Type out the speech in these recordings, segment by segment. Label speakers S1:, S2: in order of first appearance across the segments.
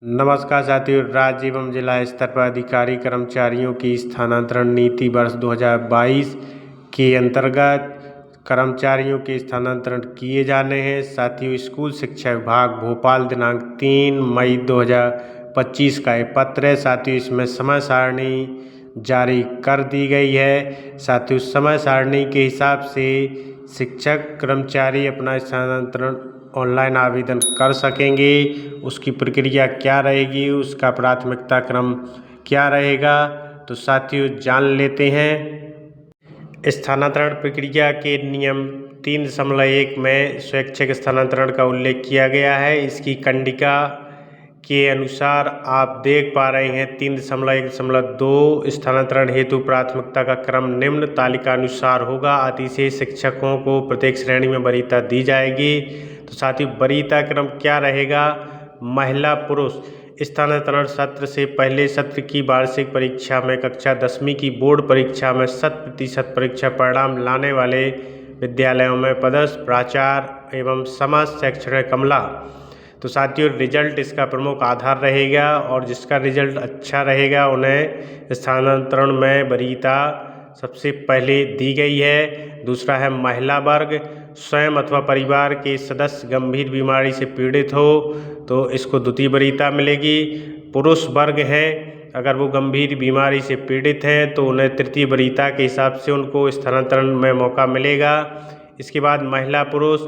S1: नमस्कार साथियों, राज्य एवं जिला स्तर पर अधिकारी कर्मचारियों की स्थानांतरण नीति वर्ष 2022 के अंतर्गत कर्मचारियों के स्थानांतरण किए जाने हैं। साथियों, स्कूल शिक्षा विभाग भोपाल दिनांक 3 मई 2025 का ये पत्र है। साथियों, इसमें समय सारणी जारी कर दी गई है। साथियों, समय सारणी के हिसाब से शिक्षक कर्मचारी अपना स्थानांतरण ऑनलाइन आवेदन कर सकेंगे। उसकी प्रक्रिया क्या रहेगी, उसका प्राथमिकता क्रम क्या रहेगा, तो साथियों जान लेते हैं। स्थानांतरण प्रक्रिया के नियम 3.1 में स्वैच्छिक स्थानांतरण का उल्लेख किया गया है। इसकी कंडिका के अनुसार आप देख पा रहे हैं 3.1.2 स्थानांतरण हेतु प्राथमिकता का क्रम निम्न तालिका अनुसार होगा। अतिशेष शिक्षकों को प्रत्येक श्रेणी में वरीयता दी जाएगी। तो साथियों, वरीयता क्रम क्या रहेगा? महिला पुरुष स्थानांतरण सत्र से पहले सत्र की वार्षिक परीक्षा में कक्षा 10वीं की बोर्ड परीक्षा में 100% परीक्षा परिणाम लाने वाले विद्यालयों में पदस्थ प्राचार्य एवं समस्त शैक्षणिक अमला। तो साथियों, रिजल्ट इसका प्रमुख आधार रहेगा और जिसका रिजल्ट अच्छा रहेगा उन्हें स्थानांतरण में वरीयता सबसे पहले दी गई है। दूसरा है महिला वर्ग, स्वयं अथवा परिवार के सदस्य गंभीर बीमारी से पीड़ित हो तो इसको द्वितीय वरीयता मिलेगी। पुरुष वर्ग है, अगर वो गंभीर बीमारी से पीड़ित हैं तो उन्हें तृतीय वरीयता के हिसाब से उनको स्थानांतरण में मौका मिलेगा। इसके बाद महिला पुरुष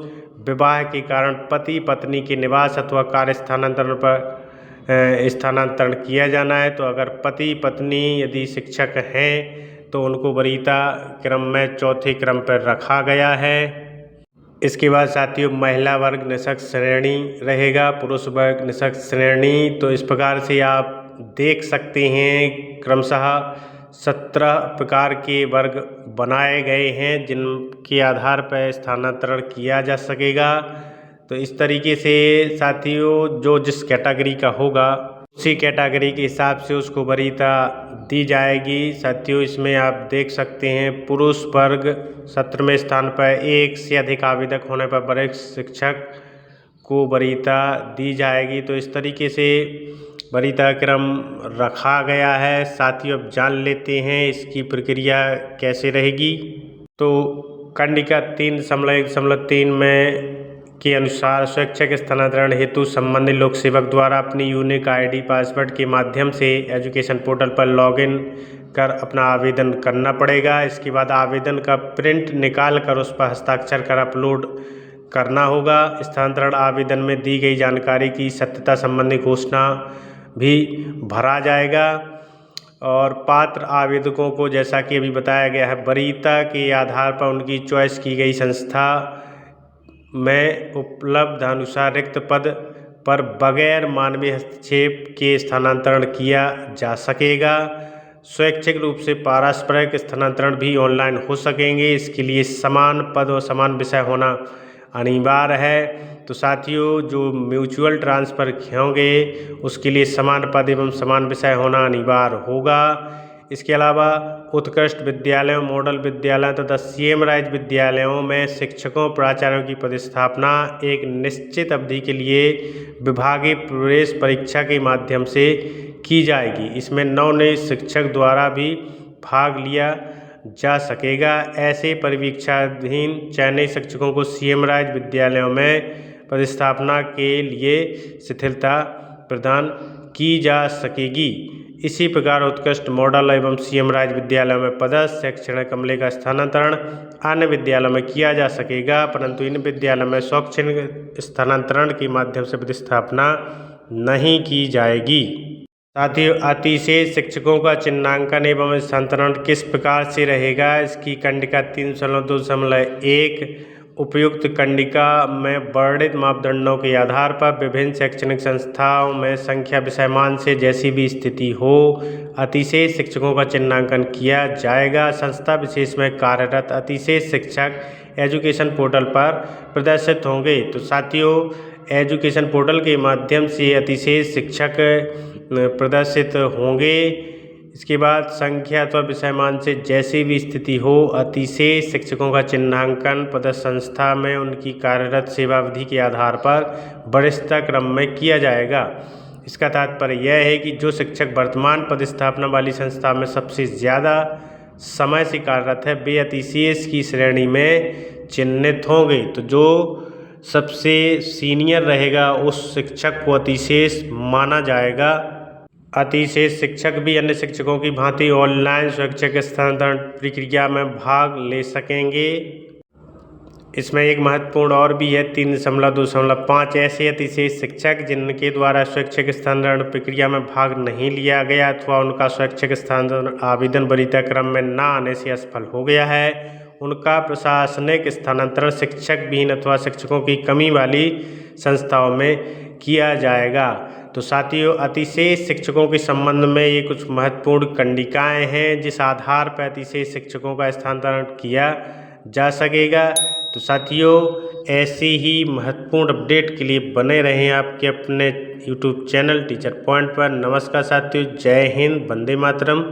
S1: विवाह के कारण पति पत्नी के निवास अथवा कार्य स्थानांतरण पर स्थानांतरण किया जाना है। तो अगर पति पत्नी यदि शिक्षक हैं तो उनको वरीयता क्रम में चौथे क्रम पर रखा गया है। इसके बाद साथियों, महिला वर्ग निःशक्त श्रेणी रहेगा, पुरुष वर्ग निःशक्त श्रेणी। तो इस प्रकार से आप देख सकते हैं क्रमशः 17 प्रकार के वर्ग बनाए गए हैं जिनके आधार पर स्थानांतरण किया जा सकेगा। तो इस तरीके से साथियों, जो जिस कैटेगरी का होगा उसी कैटेगरी के हिसाब से उसको वरीयता दी जाएगी। साथियों, इसमें आप देख सकते हैं पुरुष वर्ग 17वें स्थान पर, एक से अधिक आवेदक होने पर वरिष्ठ शिक्षक को वरीयता दी जाएगी। तो इस तरीके से वरीयता क्रम रखा गया है। साथियों, अब जान लेते हैं इसकी प्रक्रिया कैसे रहेगी। तो कंडिका 3.1.3 में के अनुसार स्वैच्छिक स्थानांतरण हेतु संबंधित लोक सेवक द्वारा अपनी यूनिक आईडी पासवर्ड के माध्यम से एजुकेशन पोर्टल पर लॉगिन कर अपना आवेदन करना पड़ेगा। इसके बाद आवेदन का प्रिंट निकाल कर उस पर हस्ताक्षर कर अपलोड करना होगा। स्थानांतरण आवेदन में दी गई जानकारी की सत्यता संबंधी घोषणा भी भरा जाएगा और पात्र आवेदकों को, जैसा कि अभी बताया गया है, वरीयता के आधार पर उनकी चॉइस की गई संस्था में उपलब्ध अनुसार रिक्त पद पर बगैर मानवीय हस्तक्षेप के स्थानांतरण किया जा सकेगा। स्वैच्छिक रूप से पारस्परिक स्थानांतरण भी ऑनलाइन हो सकेंगे। इसके लिए समान पद और समान विषय होना अनिवार्य है। तो साथियों, जो म्यूचुअल ट्रांसफ़र होंगे उसके लिए समान पद एवं समान विषय होना अनिवार्य होगा। इसके अलावा उत्कृष्ट विद्यालयों, मॉडल विद्यालयों तथा सेमराइज विद्यालयों में शिक्षकों प्राचार्यों की प्रतिस्थापना एक निश्चित अवधि के लिए विभागीय प्रवेश परीक्षा के माध्यम से की जाएगी। इसमें नवनियुक्त शिक्षक द्वारा भी भाग लिया जा सकेगा। ऐसे परिवीक्षाधीन चयनित शिक्षकों को सेमराइज विद्यालयों में प्रतिस्थापना के लिए शिथिलता प्रदान की जा सकेगी। इसी प्रकार उत्कृष्ट मॉडल एवं सेमराइज विद्यालयों में पदस्थ शैक्षणिक अमले का स्थानांतरण अन्य विद्यालयों में किया जा सकेगा, परंतु इन विद्यालयों में शैक्षणिक स्थानांतरण के माध्यम से प्रतिस्थापना नहीं की जाएगी। साथियों, अतिशेष शिक्षकों का चिन्हांकन एवं स्थानांतरण किस प्रकार से रहेगा? इसकी कंडिका 3.2.1 उपयुक्त कंडिका में वर्णित मापदंडों के आधार पर विभिन्न शैक्षणिक संस्थाओं में संख्या विषयमान से जैसी भी स्थिति हो अतिशेष शिक्षकों का चिन्हांकन किया जाएगा। संस्था विशेष में कार्यरत अतिशेष शिक्षक एजुकेशन पोर्टल पर प्रदर्शित होंगे। तो साथियों, एजुकेशन पोर्टल के माध्यम से अतिशेष शिक्षक प्रदर्शित होंगे। इसके बाद संख्या अथवा विषयमान से जैसी भी स्थिति हो अतिशेष शिक्षकों का चिन्हांकन पदस्थ संस्था में उनकी कार्यरत सेवाविधि के आधार पर वरिष्ठता क्रम में किया जाएगा। इसका तात्पर्य यह है कि जो शिक्षक वर्तमान पदस्थापना वाली संस्था में सबसे ज़्यादा समय से कार्यरत है वे अतिशेष की श्रेणी में चिन्हित होंगे। तो जो सबसे सीनियर रहेगा उस शिक्षक को अतिशेष माना जाएगा। अतिशेष शिक्षक भी अन्य शिक्षकों की भांति ऑनलाइन स्वैच्छिक स्थानांतरण प्रक्रिया में भाग ले सकेंगे। इसमें एक महत्वपूर्ण और भी है 3.2.5 ऐसे अतिशेष शिक्षक जिनके द्वारा स्वैच्छिक स्थानांतरण प्रक्रिया में भाग नहीं लिया गया अथवा उनका स्वैच्छिक स्थानांतरण आवेदन वरीयता क्रम में न आने से असफल हो गया है, उनका प्रशासनिक स्थानांतरण शिक्षक विहीन अथवा शिक्षकों की कमी वाली संस्थाओं में किया जाएगा। तो साथियों, अतिशेष शिक्षकों के संबंध में ये कुछ महत्वपूर्ण कंडिकाएं हैं जिस आधार पर अतिशेष शिक्षकों का स्थानांतरण किया जा सकेगा। तो साथियों, ऐसी ही महत्वपूर्ण अपडेट के लिए बने रहें आपके अपने YouTube चैनल टीचर पॉइंट पर। नमस्कार साथियों, जय हिंद, वंदे मातरम।